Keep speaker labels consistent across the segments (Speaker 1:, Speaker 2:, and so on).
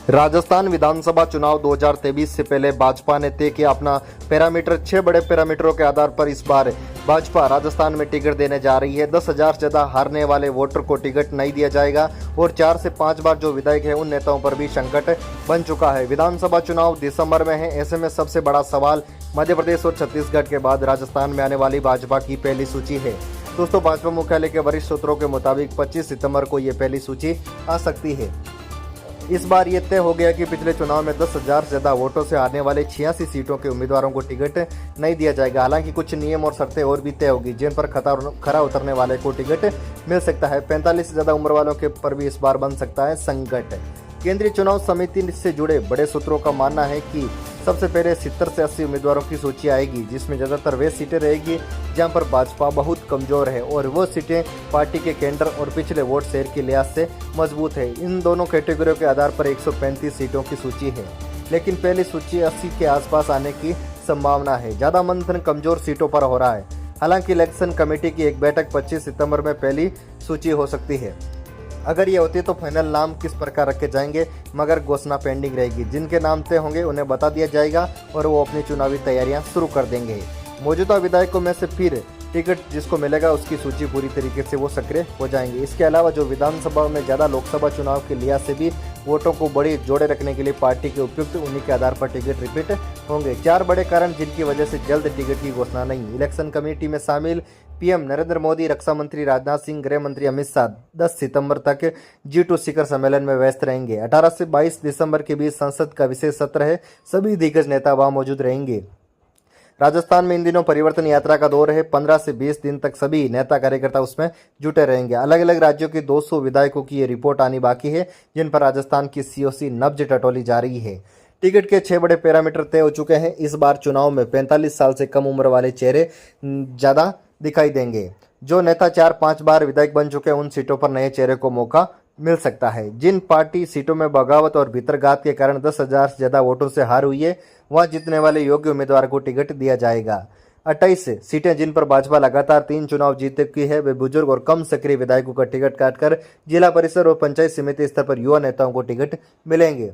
Speaker 1: राजस्थान विधानसभा चुनाव 2023 से पहले भाजपा ने तय किया अपना पैरामीटर। 6 बड़े पैरामीटरों के आधार पर इस बार भाजपा राजस्थान में टिकट देने जा रही है। 10,000 से ज्यादा हारने वाले वोटर को टिकट नहीं दिया जाएगा और 4 से 5 बार जो विधायक है उन नेताओं पर भी संकट बन चुका है। विधानसभा चुनाव दिसंबर में है, ऐसे में सबसे बड़ा सवाल मध्य प्रदेश और छत्तीसगढ़ के बाद राजस्थान में आने वाली भाजपा की पहली सूची है। दोस्तों, भाजपा मुख्यालय के वरिष्ठ सूत्रों के मुताबिक 25 सितंबर को ये पहली सूची आ सकती है। इस बार ये तय हो गया कि पिछले चुनाव में 10,000 से ज्यादा वोटों से हारने वाले 86 सीटों के उम्मीदवारों को टिकट नहीं दिया जाएगा। हालांकि कुछ नियम और शर्तें और भी तय होगी जिन पर खरा उतरने वाले को टिकट मिल सकता है। 45 से ज्यादा उम्र वालों के पर भी इस बार बन सकता है संकट। केंद्रीय चुनाव समिति से जुड़े बड़े सूत्रों का मानना है कि सबसे पहले 70 से 80 उम्मीदवारों की सूची आएगी, जिसमें ज़्यादातर वे सीटें रहेगी जहां पर भाजपा बहुत कमज़ोर है और वो सीटें पार्टी के केंद्र और पिछले वोट शेयर के लिहाज से मजबूत है। इन दोनों कैटेगरियों के आधार पर 135 सीटों की सूची है, लेकिन पहली सूची 80 के आसपास आने की संभावना है। ज़्यादा मंथन कमज़ोर सीटों पर हो रहा है। हालांकि इलेक्शन कमेटी की एक बैठक 25 सितंबर में पहली सूची हो सकती है। अगर ये होती है तो फाइनल नाम किस प्रकार रखे जाएंगे, मगर घोषणा पेंडिंग रहेगी। जिनके नाम तय होंगे उन्हें बता दिया जाएगा और वो अपनी चुनावी तैयारियां शुरू कर देंगे। मौजूदा विधायकों में से फिर टिकट जिसको मिलेगा उसकी सूची पूरी तरीके से वो सक्रिय हो जाएंगे। इसके अलावा जो विधानसभा में ज़्यादा लोकसभा चुनाव के लिहाज से भी वोटों को बड़ी जोड़े रखने के लिए पार्टी के उपयुक्त, उन्हीं के आधार पर टिकट रिपीट होंगे। 4 बड़े कारण जिनकी वजह से जल्द टिकट की घोषणा नहीं। इलेक्शन कमेटी में शामिल पीएम नरेंद्र मोदी, रक्षा मंत्री राजनाथ सिंह, गृह मंत्री अमित शाह 10 सितंबर तक G2 शिखर सम्मेलन में व्यस्त रहेंगे। 18 से 22 दिसंबर के बीच संसद का विशेष सत्र है, सभी दिग्गज नेता वहां मौजूद रहेंगे। राजस्थान में इन दिनों परिवर्तन यात्रा का दौर है। 15 से 20 दिन तक सभी नेता कार्यकर्ता उसमें जुटे रहेंगे। अलग अलग राज्यों के 200 विधायकों की ये रिपोर्ट आनी बाकी है, जिन पर राजस्थान की COC नब्ज टटोली जा रही है। टिकट के 6 बड़े पैरामीटर तय हो चुके हैं। इस बार चुनाव में 45 साल से कम उम्र वाले चेहरे ज़्यादा दिखाई देंगे। जो नेता 4-5 बार विधायक बन चुके हैं उन सीटों पर नए चेहरे को मौका मिल सकता है। जिन पार्टी सीटों में बगावत और भीतरघात के कारण 10,000 से ज्यादा वोटों से हार हुई है, वहां जीतने वाले योग्य उम्मीदवार को टिकट दिया जाएगा। 28 सीटें जिन पर भाजपा लगातार 3 चुनाव जीत चुकी है, वे बुजुर्ग और कम सक्रिय विधायकों का टिकट काटकर जिला परिषद और पंचायत समिति स्तर पर युवा नेताओं को टिकट मिलेंगे।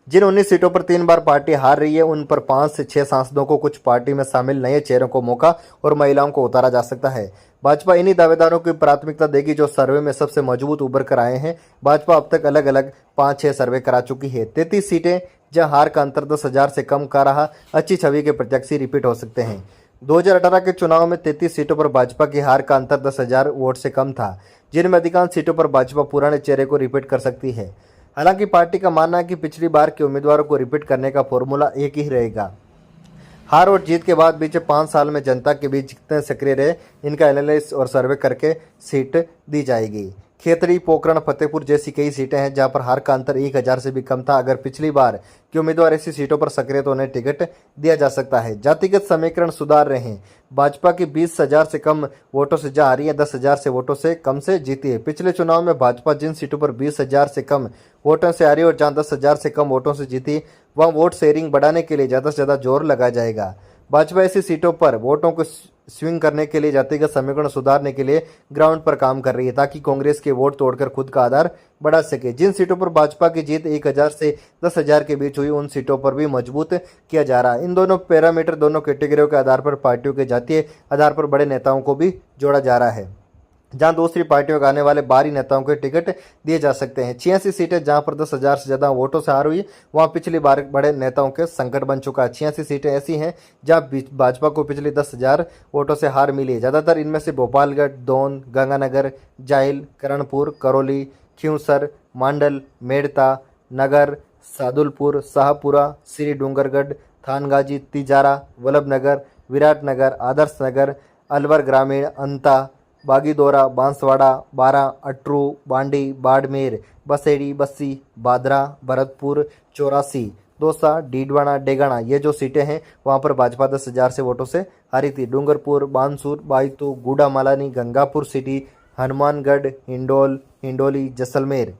Speaker 1: जिन 19 सीटों पर 3 बार पार्टी हार रही है, उन पर 5 से 6 सांसदों को, कुछ पार्टी में शामिल नए चेहरों को मौका और महिलाओं को उतारा जा सकता है। भाजपा इन्हीं दावेदारों की प्राथमिकता देगी जो सर्वे में सबसे मजबूत उभर कर आए हैं। भाजपा अब तक अलग अलग 5-6 सर्वे करा चुकी है। 33 सीटें जहां हार का अंतर 10,000 से कम का रहा, अच्छी छवि के प्रत्याशी रिपीट हो सकते हैं। 2018 के चुनाव में 33 सीटों पर भाजपा की हार का अंतर 10,000 वोट से कम था, जिनमें अधिकांश सीटों पर भाजपा पुराने चेहरे को रिपीट कर सकती है। हालांकि पार्टी का मानना है कि पिछली बार के उम्मीदवारों को रिपीट करने का फॉर्मूला एक ही रहेगा। हार और जीत के बाद बीते 5 साल में जनता के बीच कितने सक्रिय रहे, इनका एनालिसिस और सर्वे करके सीट दी जाएगी। खेतड़ी, पोखरण, फतेहपुर जैसी कई सीटें हैं जहां पर हार का अंतर 1,000 से भी कम था। अगर पिछली बार के उम्मीदवार ऐसी सीटों पर सक्रिय तो उन्हें टिकट दिया जा सकता है। जातिगत समीकरण सुधार रहे हैं। भाजपा की 20,000 से कम वोटों से जहां हारी है, 10,000 से वोटों से कम से जीती है। पिछले चुनाव में भाजपा जिन सीटों पर 20,000 से कम वोटों से हारी और जहां 10,000 से कम वोटों से जीती, वहां वोट शेयरिंग बढ़ाने के लिए ज़्यादा से ज़्यादा जोर लगाया जाएगा। भाजपा ऐसी सीटों पर वोटों को स्विंग करने के लिए, जातिगत समीकरण सुधारने के लिए ग्राउंड पर काम कर रही है, ताकि कांग्रेस के वोट तोड़कर खुद का आधार बढ़ा सके। जिन सीटों पर भाजपा की जीत 1,000 से 10,000 के बीच हुई, उन सीटों पर भी मजबूत किया जा रहा है। इन दोनों पैरामीटर, दोनों कैटेगरियों के आधार पर पार्टियों के जातीय आधार पर बड़े नेताओं को भी जोड़ा जा रहा है, जहां दूसरी पार्टियों के आने वाले बाहरी नेताओं को टिकट दिए जा सकते हैं। 86 सीटें जहां पर 10,000 से ज़्यादा वोटों से हार हुई, वहां पिछली बार बड़े नेताओं के संकट बन चुका है। 86 सीटें ऐसी हैं जहां भाजपा को पिछली 10,000 वोटों से हार मिली है। ज़्यादातर इनमें से भोपालगढ़, दोन, गंगानगर, जाइल, करणपुर, करौली, खींवसर, मांडल, मेड़ता, नगर, सादुलपुर, शाहपुरा, श्री डूंगरगढ़, थानगाजी, तिजारा, वल्लभनगर, विराटनगर, आदर्श नगर, अलवर ग्रामीण, अंता, बागीदोरा, बांसवाड़ा, बारा, अटरू, बांडी, बाड़मेर, बसेड़ी, बस्सी, बादरा, भरतपुर, चौरासी, दौसा, डीडवाना, डेगाना, ये जो सीटें हैं वहाँ पर भाजपा 10,000 से वोटों से हारी थी। डूंगरपुर, बानसूर, बायतू, गूडा मालानी, गंगापुर सिटी, हनुमानगढ़, हिंडोल, हिंडोली, जैसलमेर,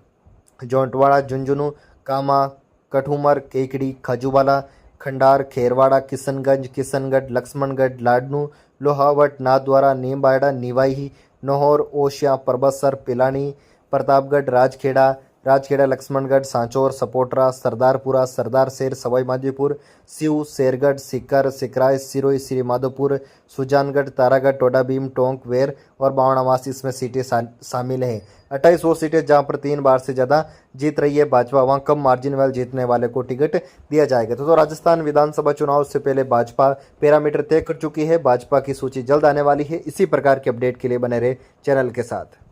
Speaker 1: जौंटवाड़ा, झुंझुनू, कामा, कठूमर, केकड़ी, खजूवाला, खंडार, खेरवाड़ा, किशनगढ़, लक्ष्मणगढ़, लाडनू, लोहावट, नाथद्वारा, नीमबाड़ा, निवाई, नौहर, ओशिया, परबतसर, पिलानी, प्रतापगढ़, राजखेड़ा, राजखेड़ा, लक्ष्मणगढ़, सांचौर, सपोटरा, सरदारपुरा, सरदार शेर, सवाई माधोपुर, सिव, शेरगढ़, सीकर, सिकराय, सिरोही, श्री माधोपुर, सुजानगढ़, तारागढ़, टोडाभीम, टोंक, वेर और बावनावासी इसमें सीटें शामिल हैं। 28 वो सीटें जहां पर 3 बार से ज़्यादा जीत रही है भाजपा, वहां कम मार्जिन वाले जीतने वाले को टिकट दिया जाएगा। तो राजस्थान विधानसभा चुनाव से पहले भाजपा पैरामीटर तय कर चुकी है। भाजपा की सूची जल्द आने वाली है। इसी प्रकार के अपडेट के लिए बने रहे चैनल के साथ।